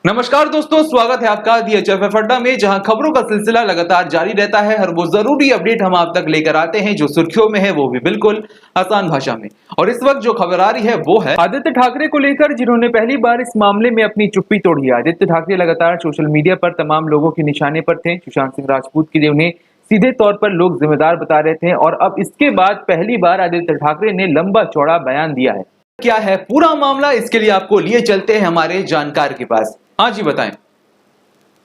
नमस्कार दोस्तों, स्वागत है आपका DHFF अड्डा में, जहां खबरों का सिलसिला लगातार जारी रहता है। हर वो जरूरी अपडेट हम आप तक लेकर आते हैं जो सुर्खियों में है, वो भी बिल्कुल आसान भाषा में। और इस वक्त जो खबर आ रही है वो है आदित्य ठाकरे को लेकर, जिन्होंने पहली बार इस मामले में अपनी चुप्पी तोड़ी है। आदित्य ठाकरे लगातार सोशल मीडिया पर तमाम लोगों के निशाने पर थे। सुशांत सिंह राजपूत के लिए उन्हें सीधे तौर पर लोग जिम्मेदार बता रहे थे, और अब इसके बाद पहली बार आदित्य ठाकरे ने लंबा चौड़ा बयान दिया है। क्या है पूरा मामला, इसके लिए आपको लिए चलते हैं हमारे जानकार के पास। हाँ जी, बताएं।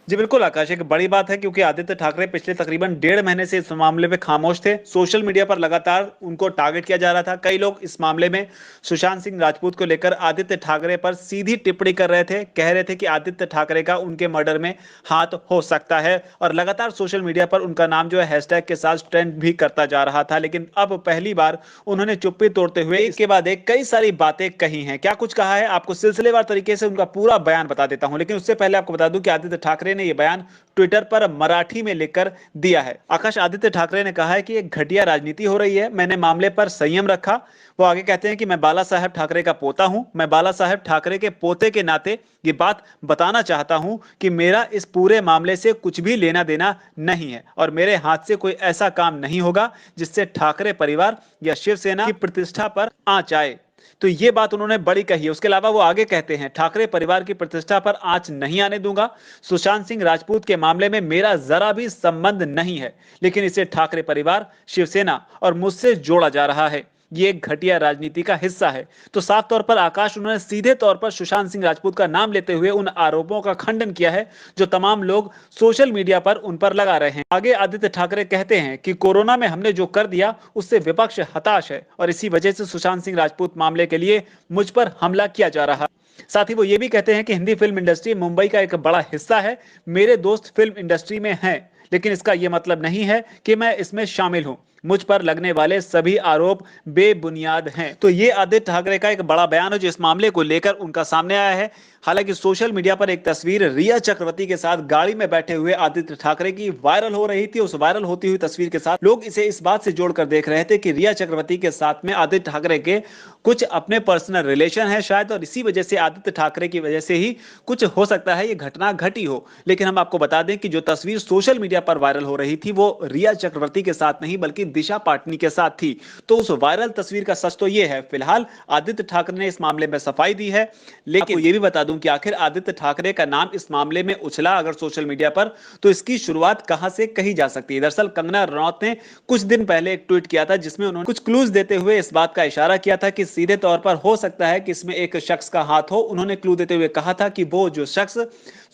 जी बिल्कुल आकाश, एक बड़ी बात है क्योंकि आदित्य ठाकरे पिछले तकरीबन 1.5 महीने से इस मामले पे खामोश थे। सोशल मीडिया पर लगातार उनको टारगेट किया जा रहा था। कई लोग इस मामले में सुशांत सिंह राजपूत को लेकर आदित्य ठाकरे पर सीधी टिप्पणी कर रहे थे, कह रहे थे कि आदित्य ठाकरे का उनके मर्डर में हाथ हो सकता है, और लगातार सोशल मीडिया पर उनका नाम जो है हैशटैग के साथ ट्रेंड भी करता जा रहा था। लेकिन अब पहली बार उन्होंने चुप्पी तोड़ते हुए एक के बाद एक कई सारी बातें कही हैं। क्या कुछ कहा है, आपको सिलसिलेवार तरीके से उनका पूरा बयान बता देता हूं। लेकिन उससे पहले आपको बता दूं कि आदित्य ठाकरे ने यह बयान ट्विटर पर मराठी में लिखकर दिया है। आकाश, आदित्य ठाकरे ने कहा है कि एक घटिया राजनीति हो रही है, मैंने मामले पर संयम रखा। वो आगे कहते हैं कि मैं बाला साहेब ठाकरे का पोता हूं, मैं बाला साहेब ठाकरे के पोते के नाते ये बात बताना चाहता हूं कि मेरा इस पूरे मामले से कुछ भी लेना देना नहीं है, और मेरे हाथ से कोई ऐसा काम नहीं होगा जिससे ठाकरे परिवार या शिवसेना की प्रतिष्ठा पर आंच आए। तो ये बात उन्होंने बड़ी कही है। उसके अलावा वो आगे कहते हैं, ठाकरे परिवार की प्रतिष्ठा पर आंच नहीं आने दूंगा। सुशांत सिंह राजपूत के मामले में मेरा जरा भी संबंध नहीं है, लेकिन इसे ठाकरे परिवार, शिवसेना और मुझसे जोड़ा जा रहा है। ये एक घटिया राजनीति का हिस्सा है। तो साफ तौर पर आकाश, उन्होंने सीधे तौर पर सुशांत सिंह राजपूत का नाम लेते हुए उन आरोपों का खंडन किया है जो तमाम लोग सोशल मीडिया पर उन पर लगा रहे हैं। आगे आदित्य ठाकरे कहते हैं कि कोरोना में हमने जो कर दिया उससे विपक्ष हताश है, और इसी वजह से सुशांत सिंह राजपूत मामले के लिए मुझ पर हमला किया जा रहा है। साथ ही वो ये भी कहते हैं कि हिंदी फिल्म इंडस्ट्री मुंबई का एक बड़ा हिस्सा है। मेरे दोस्त फिल्म इंडस्ट्री में हैं, लेकिन इसका यह मतलब नहीं है कि मैं इसमें शामिल हूं। मुझ पर लगने वाले सभी आरोप बेबुनियाद हैं। तो ये आदित्य ठाकरे का एक बड़ा बयान है जो इस मामले को लेकर उनका सामने आया है। हालांकि सोशल मीडिया पर एक तस्वीर रिया चक्रवर्ती के साथ गाड़ी में बैठे हुए आदित्य ठाकरे की वायरल हो रही थी। उस वायरल होती हुई तस्वीर के साथ लोग इसे इस बात से जोड़कर देख रहे थे कि रिया चक्रवर्ती के साथ में आदित्य ठाकरे के कुछ अपने पर्सनल रिलेशन है शायद, और इसी वजह से आदित्य ठाकरे की वजह से ही कुछ हो सकता है ये घटना घटी हो। लेकिन हम आपको बता दें कि जो तस्वीर सोशल मीडिया पर वायरल हो रही थी वो रिया चक्रवर्ती के साथ नहीं बल्कि दिशा पाटनी के साथ थी। तो उस वायरल तस्वीर का सच तो ये है, फिलहाल आदित्य ठाकरे ने इस मामले में सफाई दी है। लेकिन ये भी बता दूं कि आखिर आदित्य ठाकरे का नाम इस मामले में उछला अगर सोशल मीडिया पर, तो इसकी शुरुआत कहां से कही जा सकती है। दरअसल कंगना रनौत ने कुछ दिन पहले एक ट्वीट किया था जिसमें उन्होंने कुछ क्लूज देते हुए इस बात का इशारा किया था कि सीधे तौर पर हो सकता है कि इसमें एक शख्स का हाथ हो। उन्होंने क्लू देते हुए कहा था कि वो जो शख्स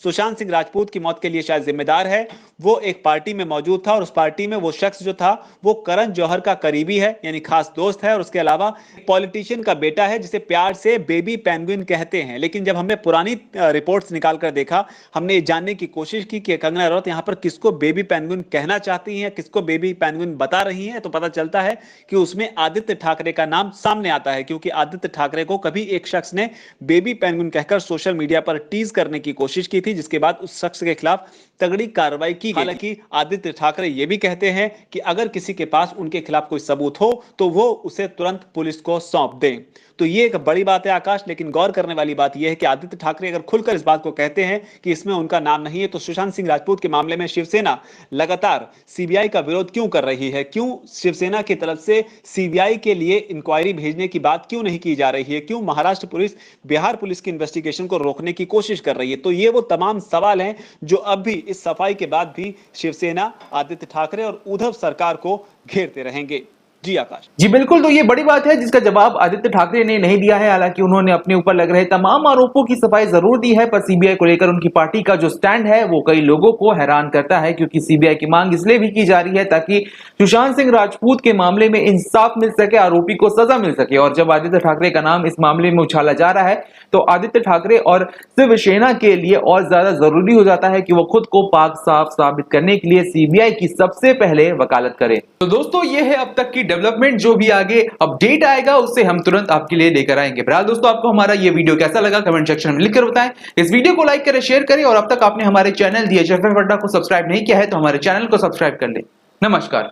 सुशांत सिंह राजपूत की मौत के लिए शायद जिम्मेदार है, वो एक पार्टी में मौजूद था, और उस पार्टी में वो शख्स जो था वो करण जौहर का करीबी है, यानी खास दोस्त है, और उसके अलावा पॉलिटिशियन का बेटा है जिसे प्यार से बेबी पेंगुइन कहते हैं। लेकिन जब हमने पुरानी रिपोर्ट्स निकालकर देखा, हमने ये जानने की कोशिश की कि कंगना रनौत यहाँ पर किसको बेबी पेंगुइन कहना चाहती हैं, किसको बेबी पेंगुइन बता रही हैं, तो पता चलता है कि उसमें आदित्य ठाकरे का नाम सामने आता है, क्योंकि आदित्य ठाकरे को कभी एक शख्स ने बेबी पेंगुइन कहकर सोशल मीडिया पर टीज करने की कोशिश की थी, जिसके बाद उस शख्स के खिलाफ तगड़ी कार्रवाई की गई। हालांकि आदित्य ठाकरे ये भी कहते हैं कि अगर किसी के पास उनके खिलाफ कोई सबूत हो तो वो उसे तुरंत पुलिस को सौंप दें। तो ये एक बड़ी बात है आकाश। लेकिन गौर करने वाली बात यह है कि आदित्य ठाकरे अगर खुलकर इस बात को कहते हैं कि इसमें उनका नाम नहीं है, तो सुशांत सिंह राजपूत के मामले में शिवसेना लगातार सीबीआई का विरोध क्यों कर रही है? क्यों शिवसेना की तरफ से सीबीआई के लिए इंक्वायरी भेजने की बात क्यों नहीं की जा रही है? क्यों महाराष्ट्र पुलिस बिहार पुलिस की इन्वेस्टिगेशन को रोकने की कोशिश कर रही है? तो ये वो तमाम सवाल हैं जो अब भी इस सफाई के बाद भी शिवसेना, आदित्य ठाकरे और उद्धव सरकार को घेरते रहेंगे। जी आकाश। जी बिल्कुल, तो ये बड़ी बात है जिसका जवाब आदित्य ठाकरे ने नहीं दिया है। हालांकि उन्होंने अपने ऊपर लग रहे तमाम आरोपों की सफाई जरूर दी है, पर सीबीआई को लेकर उनकी पार्टी का जो स्टैंड है वो कई लोगों को हैरान करता है, क्योंकि सीबीआई की मांग इसलिए भी की जा रही है ताकि सुशांत सिंह राजपूत के मामले में इंसाफ मिल सके, आरोपी को सजा मिल सके। और जब आदित्य ठाकरे का नाम इस मामले में उछाला जा रहा है तो आदित्य ठाकरे और शिवसेना के लिए और ज्यादा जरूरी हो जाता है कि वो खुद को पाक साफ साबित करने के लिए सीबीआई की सबसे पहले वकालत करें। तो दोस्तों, ये है अब तक की डेवलपमेंट। जो भी आगे अपडेट आएगा उससे हम तुरंत आपके लिए लेकर आएंगे। बहरहाल दोस्तों, आपको हमारा ये वीडियो कैसा लगा कमेंट सेक्शन में लिखकर बताएं। इस वीडियो को लाइक करें, शेयर करें, और अब तक आपने हमारे चैनल DHFF अड्डा को सब्सक्राइब नहीं किया है तो हमारे चैनल को सब्सक्राइब कर लें। नमस्कार।